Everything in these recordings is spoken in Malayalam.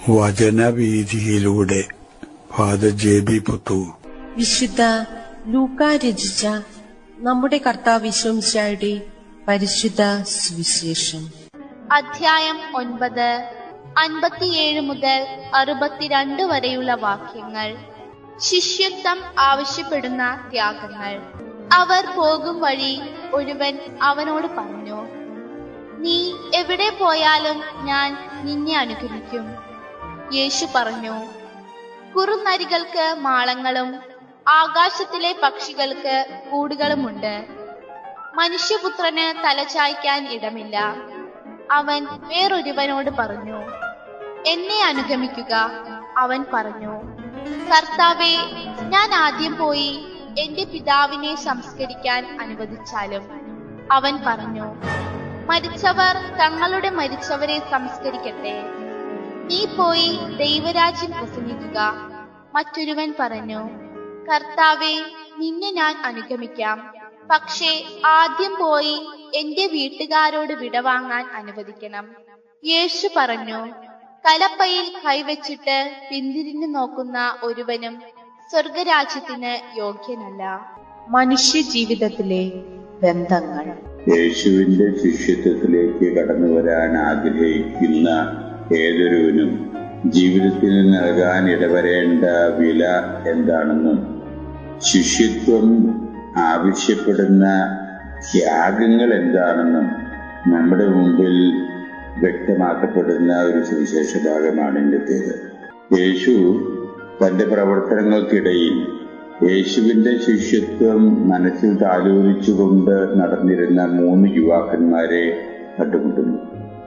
വചനവീഥിയിലൂടെ ഫാദർ ജെ.ബി. പുത്തൂർ. വിശുദ്ധ ലൂക്കാ രചിച്ച നമ്മുടെ കർത്താവ് യേശുമിശിഹായുടെ പരിശുദ്ധ സുവിശേഷം. അധ്യായം 9, 57 മുതൽ 62 വരെയുള്ള വാക്യങ്ങൾ. ശിഷ്യത്വം ആവശ്യപ്പെടുന്ന ത്യാഗങ്ങൾ. അവർ പോകും വഴി ഒരുവൻ അവനോട് പറഞ്ഞു, നീ എവിടെ പോയാലും ഞാൻ നിന്നെ അനുഗമിക്കും. യേശു പറഞ്ഞു, കുറുനരികൾക്ക് മാളങ്ങളും ആകാശത്തിലെ പക്ഷികൾക്ക് കൂടുകളുമുണ്ട്, മനുഷ്യപുത്രന് തലചായ്ക്കാൻ ഇടമില്ല. അവൻ വേറൊരുവനോട് പറഞ്ഞു, എന്നെ അനുഗമിക്കുക. അവൻ പറഞ്ഞു, കർത്താവേ, ഞാൻ ആദ്യം പോയി എന്റെ പിതാവിനെ സംസ്കരിക്കാൻ അനുവദിച്ചാലും. അവൻ പറഞ്ഞു, മരിച്ചവർ തങ്ങളുടെ മരിച്ചവരെ സംസ്കരിക്കട്ടെ, നീ പോയി ദൈവരാജ്യം പ്രസംഗിക്കുക. മറ്റൊരുവൻ പറഞ്ഞു, കർത്താവേ, നിന്നെ ഞാൻ അനുഗമിക്കാം, പക്ഷേ ആദ്യം പോയി എന്റെ വീട്ടുകാരോട് വിടവാങ്ങാൻ അനുവദിക്കണം. യേശു പറഞ്ഞു, കലപ്പയിൽ കൈവച്ചിട്ട് പിന്തിരിഞ്ഞു നോക്കുന്ന ഒരുവനും സ്വർഗരാജ്യത്തിന് യോഗ്യനല്ല. മനുഷ്യ ജീവിതത്തിലെ ബന്ധങ്ങൾ. യേശുവിന്റെ ശിഷ്യത്വത്തിലേക്ക് കടന്നു വരാൻ ആഗ്രഹിക്കുന്ന ഏതൊരുവനും ജീവിതത്തിൽ നൽകാൻ ഇടവരേണ്ട വില എന്താണെന്നും ശിഷ്യത്വം ആവശ്യപ്പെടുന്ന ത്യാഗങ്ങൾ എന്താണെന്നും നമ്മുടെ മുമ്പിൽ വ്യക്തമാക്കപ്പെടുന്ന ഒരു സുവിശേഷ ഭാഗമാണ് ഇന്നത്തേത്. യേശു തന്റെ പ്രവർത്തനങ്ങൾക്കിടയിൽ യേശുവിന്റെ ശിഷ്യത്വം മനസ്സിൽ താലോലിച്ചുകൊണ്ട് നടന്നിരുന്ന 3 യുവാക്കന്മാരെ കണ്ടുമുട്ടുന്നു.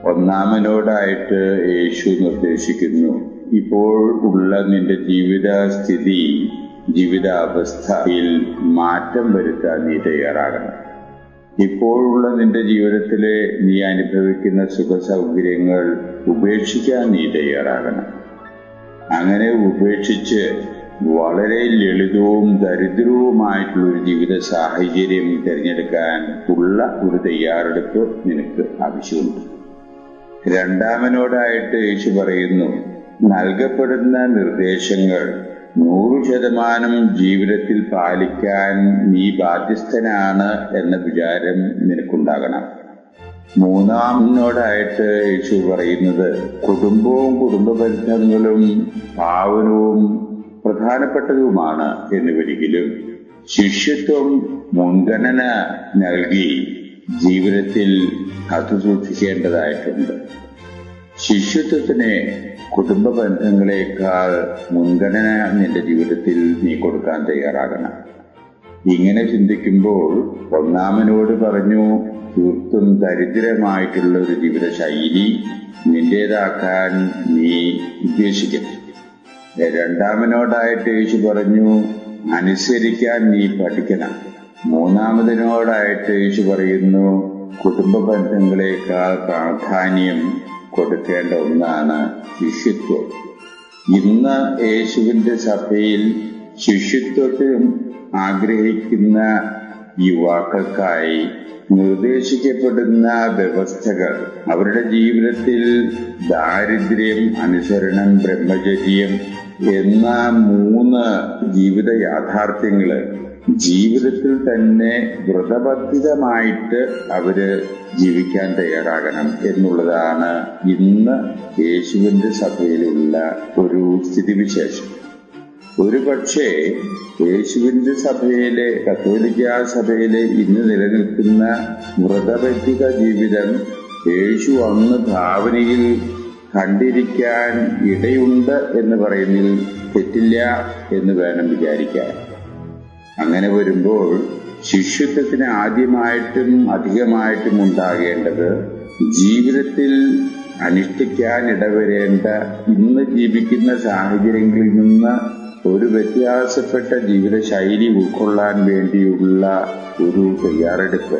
ഒന്നാമനോടായിട്ട് യേശു നിർദ്ദേശിക്കുന്നു, ഇപ്പോൾ ഉള്ള നിന്റെ ജീവിതസ്ഥിതി, ജീവിതാവസ്ഥയിൽ മാറ്റം വരുത്താൻ നീ തയ്യാറാകണം. ഇപ്പോഴുള്ള നിന്റെ ജീവിതത്തിലെ നീ അനുഭവിക്കുന്ന സുഖ സൗകര്യങ്ങൾ ഉപേക്ഷിക്കാൻ നീ തയ്യാറാകണം. അങ്ങനെ ഉപേക്ഷിച്ച് വളരെ ലളിതവും ദരിദ്രവുമായിട്ടുള്ളൊരു ജീവിത സാഹചര്യം തിരഞ്ഞെടുക്കാൻ ഉള്ള ഒരു തയ്യാറെടുപ്പ് നിനക്ക് ആവശ്യമുണ്ട്. രണ്ടാമനോടായിട്ട് യേശു പറയുന്നു, നൽകപ്പെടുന്ന നിർദ്ദേശങ്ങൾ 100% ജീവിതത്തിൽ പാലിക്കാൻ നീ ബാധ്യസ്ഥനാണ് എന്ന വിചാരം നിനക്കുണ്ടാകണം. മൂന്നാമനോടായിട്ട് യേശു പറയുന്നത്, കുടുംബവും കുടുംബബന്ധങ്ങളും പാവനവും പ്രധാനപ്പെട്ടതുമാണ് എന്നുവരികിലും ശിഷ്യത്വം മുൻഗണന നൽകി ജീവിതത്തിൽ കാത്തുസൂക്ഷിക്കേണ്ടതായിട്ടുണ്ട്. ശിഷ്യത്വത്തിന് കുടുംബ ബന്ധങ്ങളെക്കാൾ മുൻഗണന നിന്റെ ജീവിതത്തിൽ നീ കൊടുക്കാൻ തയ്യാറാകണം. ഇങ്ങനെ ചിന്തിക്കുമ്പോൾ ഒന്നാമനോട് പറഞ്ഞു, തീർത്തും ദരിദ്രമായിട്ടുള്ള ഒരു ജീവിത ശൈലി നിന്റേതാക്കാൻ നീ ഉദ്ദേശിക്കണം. രണ്ടാമനോടായിട്ട് യേശു പറഞ്ഞു, അനുസരിക്കാൻ നീ പഠിക്കണം. മൂന്നാമതിനോടായിട്ട് യേശു പറയുന്നു, കുടുംബ ബന്ധങ്ങളെക്കാൾ പ്രാധാന്യം കൊടുക്കേണ്ട ഒന്നാണ് ശിഷ്യത്വം. ഇന്ന് യേശുവിന്റെ സഭയിൽ ശിഷ്യത്വത്തിന് ആഗ്രഹിക്കുന്ന യുവാക്കൾക്കായി നിർദ്ദേശിക്കപ്പെടുന്ന വ്യവസ്ഥകൾ അവരുടെ ജീവിതത്തിൽ ദാരിദ്ര്യം, അനുസരണം, ബ്രഹ്മചര്യം എന്ന 3 ജീവിത യാഥാർത്ഥ്യങ്ങള് ജീവിതത്തിൽ തന്നെ വ്രതബദ്ധിതമായിട്ട് അവര് ജീവിക്കാൻ തയ്യാറാകണം എന്നുള്ളതാണ് ഇന്ന് യേശുവിന്റെ സഭയിലുള്ള ഒരു സ്ഥിതിവിശേഷം. ഒരു പക്ഷേ യേശുവിന്റെ സഭയിലെ, കത്തോലിക്കാ സഭയിലെ ഇന്ന് നിലനിൽക്കുന്ന വ്രതബദ്ധിക ജീവിതം യേശു അന്ന് ഭാവനയിൽ കണ്ടിരിക്കാൻ ഇടയുണ്ട് എന്ന് പറയുന്നതിൽ തെറ്റില്ല എന്ന് വേണം വിചാരിക്കാൻ. അങ്ങനെ വരുമ്പോൾ ശിഷ്യത്വത്തിന് ആദ്യമായിട്ടും അധികമായിട്ടും ഉണ്ടാകേണ്ടത് ജീവിതത്തിൽ അനുഷ്ഠിക്കാൻ ഇടവരേണ്ട ഇന്ന് ജീവിക്കുന്ന സാഹചര്യങ്ങളിൽ നിന്ന് ഒരു വ്യത്യാസപ്പെട്ട ജീവിത ശൈലി ഉൾക്കൊള്ളാൻ വേണ്ടിയുള്ള ഒരു തയ്യാറെടുപ്പ്,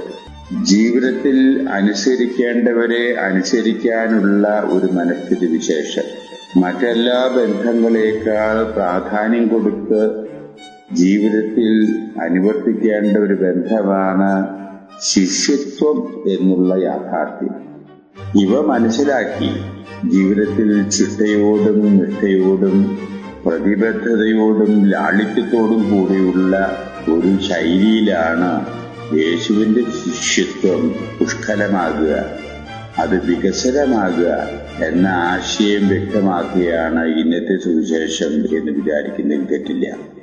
ജീവിതത്തിൽ അനുസരിക്കേണ്ടവരെ അനുസരിക്കാനുള്ള ഒരു മനസ്ഥിതി വിശേഷം, മറ്റെല്ലാ ബന്ധങ്ങളെക്കാൾ പ്രാധാന്യം കൊടുത്ത് ജീവിതത്തിൽ അനുവർത്തിക്കേണ്ട ഒരു ബന്ധമാണ് ശിഷ്യത്വം എന്നുള്ള യാഥാർത്ഥ്യം. ഇവ മനസ്സിലാക്കി ജീവിതത്തിൽ ചിട്ടയോടും നിഷ്ഠയോടും പ്രതിബദ്ധതയോടും ലാളിത്യത്തോടും കൂടിയുള്ള ഒരു ശൈലിയിലാണ് യേശുവിന്റെ ശിഷ്യത്വം പുഷ്കലമാകുക, അത് വികസനമാകുക എന്ന ആശയം വ്യക്തമാക്കുകയാണ് ഇന്നത്തെ സുവിശേഷം എന്ന് വിചാരിക്കുന്നതിൽ തെറ്റില്ല.